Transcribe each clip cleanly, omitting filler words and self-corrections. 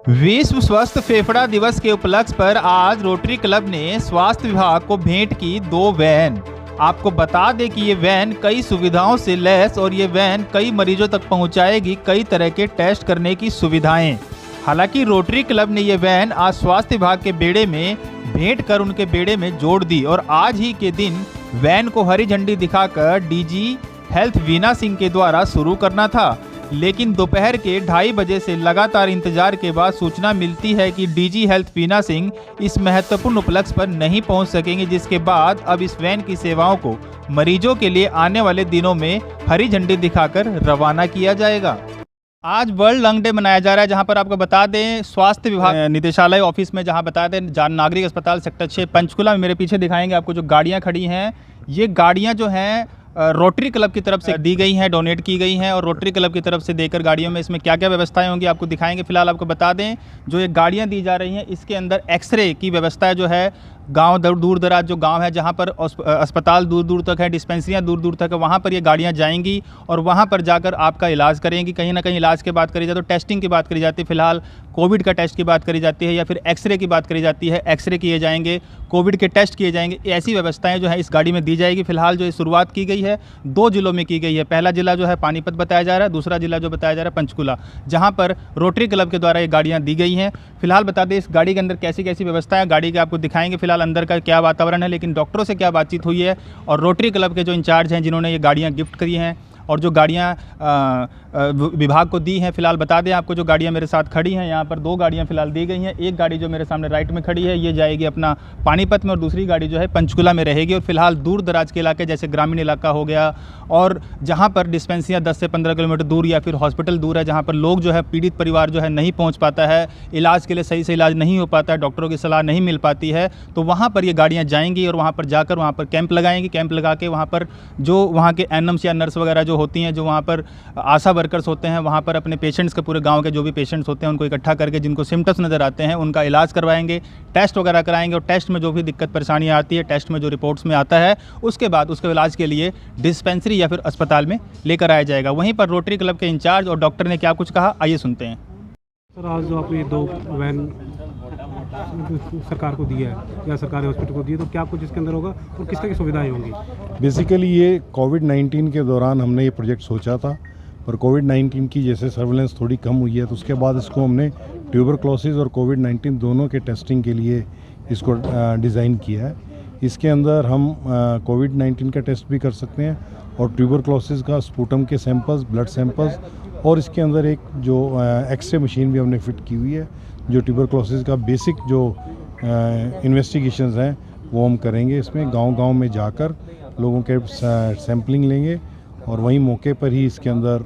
विश्व स्वस्थ फेफड़ा दिवस के उपलक्ष्य पर आज रोटरी क्लब ने स्वास्थ्य विभाग को भेंट की 2 वैन। आपको बता दें कि ये वैन कई सुविधाओं से लैस और ये वैन कई मरीजों तक पहुंचाएगी कई तरह के टेस्ट करने की सुविधाएं। हालांकि रोटरी क्लब ने ये वैन आज स्वास्थ्य विभाग के बेड़े में भेंट कर उनके बेड़े में जोड़ दी और आज ही के दिन वैन को हरी झंडी दिखाकर डीजी हेल्थ वीना सिंह के द्वारा शुरू करना था, लेकिन दोपहर के 2:30 बजे से लगातार इंतजार के बाद सूचना मिलती है कि डीजी हेल्थ वीना सिंह इस महत्वपूर्ण उपलक्ष्य पर नहीं पहुंच सकेंगे, जिसके बाद अब इस वैन की सेवाओं को मरीजों के लिए आने वाले दिनों में हरी झंडी दिखाकर रवाना किया जाएगा। आज वर्ल्ड लंग डे मनाया जा रहा है, जहां पर आपको बता दें स्वास्थ्य विभाग निदेशालय ऑफिस में, जहां बता दें जान नागरिक अस्पताल सेक्टर 6 पंचकुला में मेरे पीछे दिखाएंगे आपको जो गाड़ियां खड़ी हैं, ये गाड़ियां जो हैं रोटरी क्लब की तरफ से दी गई हैं, डोनेट की गई हैं और रोटरी क्लब की तरफ से देकर गाड़ियों में इसमें क्या क्या व्यवस्थाएं होंगी आपको दिखाएंगे। फिलहाल आपको बता दें जो ये गाड़ियां दी जा रही हैं इसके अंदर एक्सरे की व्यवस्था जो है, गांव दूर दराज जो गांव है जहां पर अस्पताल दूर दूर तक है, डिस्पेंसरियां दूर दूर तक है, वहां पर ये गाड़ियां जाएंगी और वहां पर जाकर आपका इलाज करेंगी। कहीं ना कहीं इलाज की बात करी जाए तो टेस्टिंग की बात करी जाती है, फिलहाल कोविड का टेस्ट की बात करी जाती है या फिर एक्सरे की बात करी जाती है, एक्सरे किए जाएंगे, कोविड के टेस्ट किए जाएंगे। ऐसी व्यवस्थाएं जो है इस गाड़ी में दी जाएगी। फिलहाल जो शुरुआत की गई है 2 जिलों में की गई है। पहला जिला जो है पानीपत बताया जा रहा है, दूसरा जिला जो बताया जा रहा है पंचकुला, जहां पर रोटरी क्लब के द्वारा ये गाड़ियां दी गई हैं। फिलहाल बता दें इस गाड़ी के अंदर कैसी कैसी व्यवस्था है, गाड़ी के आपको दिखाएंगे फिलहाल अंदर का क्या वातावरण है, लेकिन डॉक्टरों से क्या बातचीत हुई है और रोटरी क्लब के जो इंचार्ज हैं जिन्होंने ये गाड़ियां गिफ्ट करी हैं और जो गाड़ियां विभाग को दी हैं। फिलहाल बता दें आपको जो गाड़ियां मेरे साथ खड़ी हैं, यहाँ पर 2 गाड़ियां फिलहाल दी गई हैं। एक गाड़ी जो मेरे सामने राइट में खड़ी है ये जाएगी अपना पानीपत में और दूसरी गाड़ी जो है पंचकुला में रहेगी। और फिलहाल दूर दराज के इलाके जैसे ग्रामीण इलाका हो गया और जहाँ पर डिस्पेंसरियाँ 10 से 15 किलोमीटर दूर या फिर हॉस्पिटल दूर है, जहाँ पर लोग जो है पीड़ित परिवार जो है नहीं पहुँच पाता है, इलाज के लिए सही से इलाज नहीं हो पाता है, डॉक्टरों की सलाह नहीं मिल पाती है, तो वहाँ पर ये गाड़ियाँ जाएंगी और वहाँ पर जाकर वहाँ पर कैंप लगाएंगी। कैंप लगा के वहाँ पर जो वहाँ के एनएम्स या नर्स वगैरह जो होती हैं, जो वहाँ पर आशा वर्कर्स होते हैं, वहाँ पर अपने पेशेंट्स के पूरे गांव के जो भी पेशेंट्स होते हैं उनको इकट्ठा करके जिनको सिम्टम्स नज़र आते हैं उनका इलाज करवाएंगे, टेस्ट वगैरह कराएंगे और टेस्ट में जो भी दिक्कत परेशानियाँ आती है, टेस्ट में जो रिपोर्ट्स में आता है उसके बाद उसके इलाज के लिए डिस्पेंसरी या फिर अस्पताल में लेकर आया जाएगा। वहीं पर रोटरी क्लब के इंचार्ज और डॉक्टर ने क्या कुछ कहा, आइए सुनते हैं। सर, आज जो आपने 2 वैन सरकार को दिया है या सरकारी हॉस्पिटल को दिया, तो क्या कुछ इसके अंदर होगा और किस तरह की सुविधाएं होंगी? बेसिकली ये कोविड-19 के दौरान हमने ये प्रोजेक्ट सोचा था, पर कोविड-19 की जैसे सर्विलेंस थोड़ी कम हुई है तो उसके बाद इसको हमने ट्यूबरक्लोसिस और कोविड-19 दोनों के टेस्टिंग के लिए इसको डिज़ाइन किया है। इसके अंदर हम कोविड-19 का टेस्ट भी कर सकते हैं और ट्यूबरक्लोसिस का स्पूटम के सैंपल्स, ब्लड सैंपल्स, और इसके अंदर एक जो एक्सरे मशीन भी हमने फिट की हुई है जो ट्यूबरक्लोसिस का बेसिक जो इन्वेस्टिगेशंस हैं वो हम करेंगे। इसमें गांव-गांव में जाकर लोगों के सैम्पलिंग लेंगे और वहीं मौके पर ही इसके अंदर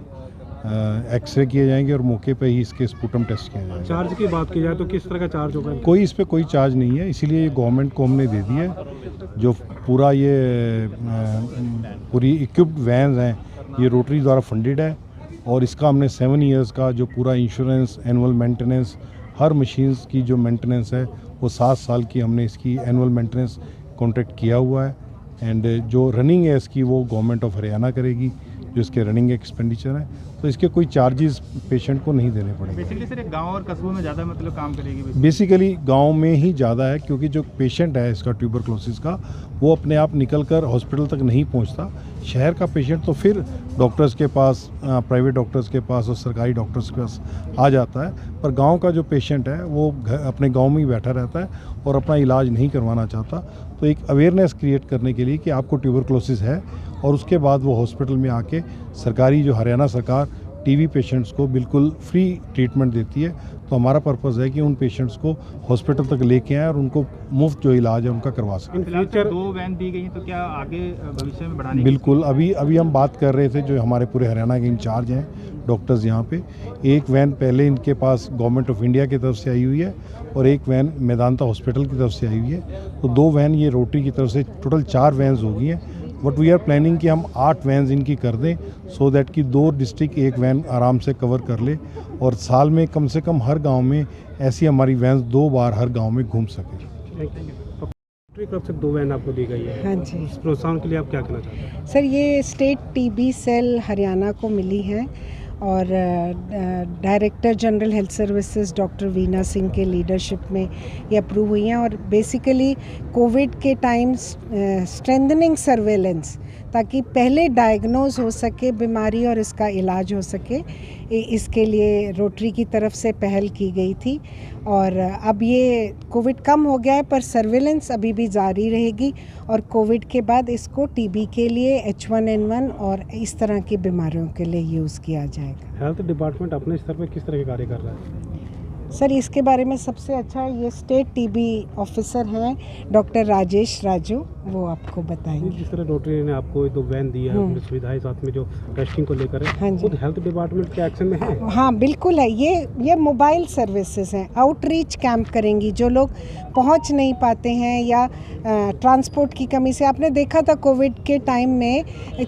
एक्सरे किए जाएंगे और मौके पर ही इसके स्पूटम टेस्ट किए जाएंगे। चार्ज की बात की जाए तो किस तरह का चार्ज होगा? कोई इस पर कोई चार्ज नहीं है, इसीलिए ये गवर्नमेंट को हमने दे दिया है। जो पूरा ये पूरी इक्विप्ड वैन्स हैं ये रोटरी द्वारा फंडेड है और इसका हमने 7 ईयर्स का जो पूरा इंश्योरेंस, एनुअल मेंटेनेंस, हर मशीन्स की जो मेंटेनेंस है वो 7 साल की हमने इसकी एनुअल मेंटेनेंस कॉन्ट्रैक्ट किया हुआ है। एंड जो रनिंग है इसकी वो गवर्नमेंट ऑफ हरियाणा करेगी, जो इसके रनिंग एक्सपेंडिचर है, तो इसके कोई चार्जेस पेशेंट को नहीं देने पड़ेंगे। बेसिकली सर गांव और कस्बों में ज़्यादा मतलब काम करेगी? बेसिकली गांव में ही ज़्यादा है, क्योंकि जो पेशेंट है इसका ट्यूबरक्लोसिस का वो अपने आप निकलकर हॉस्पिटल तक नहीं पहुंचता। शहर का पेशेंट तो फिर डॉक्टर्स के पास, प्राइवेट डॉक्टर्स के पास और सरकारी डॉक्टर्स के पास आ जाता है, पर गांव का जो पेशेंट है वो अपने गांव में ही बैठा रहता है और अपना इलाज नहीं करवाना चाहता। तो एक अवेयरनेस क्रिएट करने के लिए कि आपको ट्यूबरक्लोसिस है और उसके बाद वो हॉस्पिटल में आके सरकारी जो हरियाणा सरकार टीबी पेशेंट्स को बिल्कुल फ्री ट्रीटमेंट देती है, तो हमारा पर्पज़ है कि उन पेशेंट्स को हॉस्पिटल तक लेके आएँ और उनको मुफ्त जो इलाज है उनका करवा सकें। इन फ्यूचर 2 वैन दी गई तो क्या आगे भविष्य में बढ़ाने? बिल्कुल, अभी हम बात कर रहे थे, जो हमारे पूरे हरियाणा के इंचार्ज हैं डॉक्टर्स यहाँ पे, एक वैन पहले इनके पास गवर्नमेंट ऑफ इंडिया की तरफ से आई हुई है और एक वैन मेदांता हॉस्पिटल की तरफ से आई हुई है, तो 2 वैन ये रोटरी की तरफ से टोटल 4 वैन्स हो गई हैं। बट वी आर प्लानिंग कि हम 8 वैन्स इनकी कर दें, सो दैट कि 2 डिस्ट्रिक्ट एक वैन आराम से कवर कर ले और साल में कम से कम हर गांव में ऐसी हमारी वैन्स 2 बार हर गांव में घूम सके। रोटरी क्लब से 2 वैन आपको दी गई है। हाँ जी। इस प्रोत्साहन के लिए आप क्या कहना चाहते हैं? सर, ये स्टेट टीबी सेल हरियाणा को मिली है और director general health services doctor Veena Singh के लीडरशिप में ये अप्रूव हुई हैं। और बेसिकली कोविड के टाइम स्ट्रेंथनिंग सर्वेलेंस, ताकि पहले डायग्नोज हो सके बीमारी और इसका इलाज हो सके, इसके लिए रोटरी की तरफ से पहल की गई थी। और अब ये कोविड कम हो गया है, पर सर्वेलेंस अभी भी जारी रहेगी और कोविड के बाद इसको टीबी के लिए, H1N1 और इस तरह की बीमारियों के लिए यूज़ किया जाएगा। हेल्थ डिपार्टमेंट अपने स्तर पर किस तरह के कार्य कर रहा है? सर, इसके बारे में सबसे अच्छा ये स्टेट टीबी ऑफिसर हैं डॉक्टर राजेश राजू, वो आपको बताएंगे। जिस तरह रोटरी ने आपको 2 वैन दी है, अपनी सुविधाएं साथ में जो टेस्टिंग को लेकर है, हाँ जी। खुद हेल्थ डिपार्टमेंट के एक्शन में है? हाँ बिल्कुल है। ये मोबाइल सर्विसेज हैं, आउटरीच कैंप करेंगी। जो लोग पहुंच नहीं पाते हैं या ट्रांसपोर्ट की कमी से, आपने देखा था कोविड के टाइम में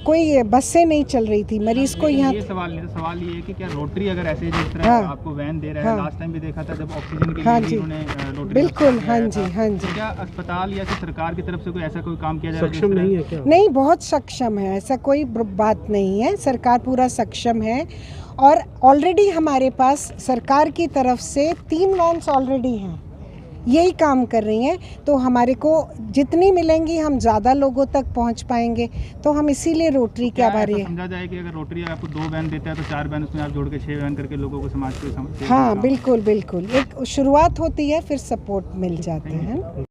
कोई बसें नहीं चल रही थी, मरीज को यहाँ। ये सवाल ये है कि क्या रोटरी अगर ऐसे जिस तरह हाँ, आपको वैन दे रहा है, लास्ट टाइम भी देखा था जब ऑक्सीजन के हाँ लिए जी, उन्होंने रोटरी बिल्कुल, का हाँ दिया जी, था, हाँ तो जी। क्या अस्पताल या फिर सरकार की तरफ से कोई ऐसा कोई काम किया जा रहा है सक्षम नहीं है क्या? नहीं, बहुत सक्षम है, ऐसा कोई बात नहीं है। सरकार पूरा सक्षम है और ऑलरेडी हमारे पास सरकार की तरफ से 3 वैन्स ऑलरेडी हैं, यही काम कर रही हैं। तो हमारे को जितनी मिलेंगी हम ज़्यादा लोगों तक पहुंच पाएंगे, तो हम इसीलिए रोटरी के आभारी हैं। समझा जाए कि अगर रोटरी आपको 2 वैन देता है तो 4 वैन उसमें आप जोड़ के 6 वैन करके लोगों को समाज के हाँ बिल्कुल बिल्कुल, एक शुरुआत होती है, फिर सपोर्ट मिल जाते हैं।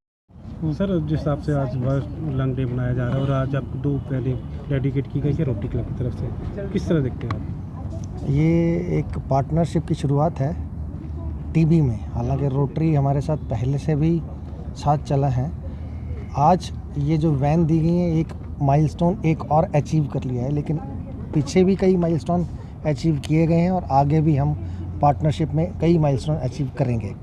सर, जिस हिसाब से आज वर्ल्ड लंग डे मनाया जा रहा है और आज आपको 2 वैन डेडिकेट की गई है रोटरी क्लब की तरफ से, किस तरह देखते हैं आप? ये एक पार्टनरशिप की शुरुआत है टीबी में। हालांकि रोटरी हमारे साथ पहले से भी साथ चला है। आज ये जो वैन दी गई है, एक माइलस्टोन एक और अचीव कर लिया है, लेकिन पीछे भी कई माइलस्टोन अचीव किए गए हैं और आगे भी हम पार्टनरशिप में कई माइलस्टोन अचीव करेंगे।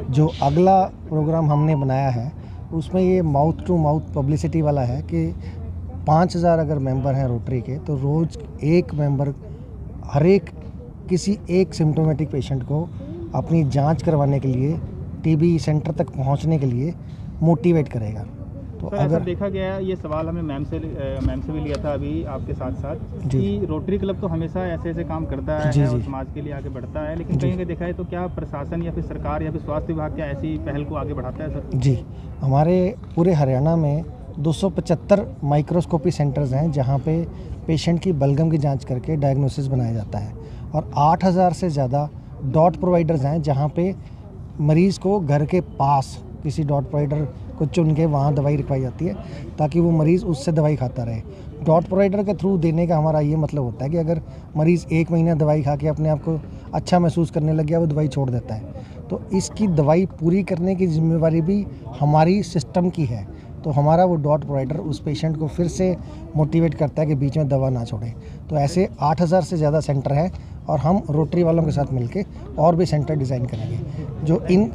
जो अगला प्रोग्राम हमने बनाया है उसमें ये माउथ टू माउथ पब्लिसिटी वाला है कि 5000 अगर मेंबर हैं रोटरी के, तो रोज़ एक मेंबर हर एक किसी एक सिम्टोमेटिक पेशेंट को अपनी जांच करवाने के लिए, टीबी सेंटर तक पहुंचने के लिए मोटिवेट करेगा। तो अगर देखा गया, ये सवाल हमें मैम से भी लिया था अभी आपके साथ साथ, कि रोटरी क्लब तो हमेशा ऐसे काम करता है और समाज के लिए आगे बढ़ता है, लेकिन कहीं देखा है तो क्या प्रशासन या फिर सरकार या फिर स्वास्थ्य विभाग क्या ऐसी पहल को आगे बढ़ाता है सर? जी, हमारे पूरे हरियाणा में 275 माइक्रोस्कोपी सेंटर्स हैं जहाँ पे पेशेंट की बलगम की जांच करके डायग्नोसिस बनाया जाता है, और 8000 से ज़्यादा डॉट प्रोवाइडर्स हैं जहाँ पे मरीज़ को घर के पास किसी डॉट प्रोवाइडर को चुन के वहाँ दवाई रखवाई जाती है, ताकि वो मरीज़ उससे दवाई खाता रहे। डॉट प्रोवाइडर के थ्रू देने का हमारा ये मतलब होता है कि अगर मरीज़ 1 महीना दवाई खा के अपने आप को अच्छा महसूस करने लग गया, वो दवाई छोड़ देता है, तो इसकी दवाई पूरी करने की जिम्मेवारी भी हमारी सिस्टम की है। तो हमारा वो डॉट प्रोवाइडर उस पेशेंट को फिर से मोटिवेट करता है कि बीच में दवा ना छोड़े। तो ऐसे 8000 से ज़्यादा सेंटर हैं और हम रोटरी वालों के साथ मिलके और भी सेंटर डिज़ाइन करेंगे जो इन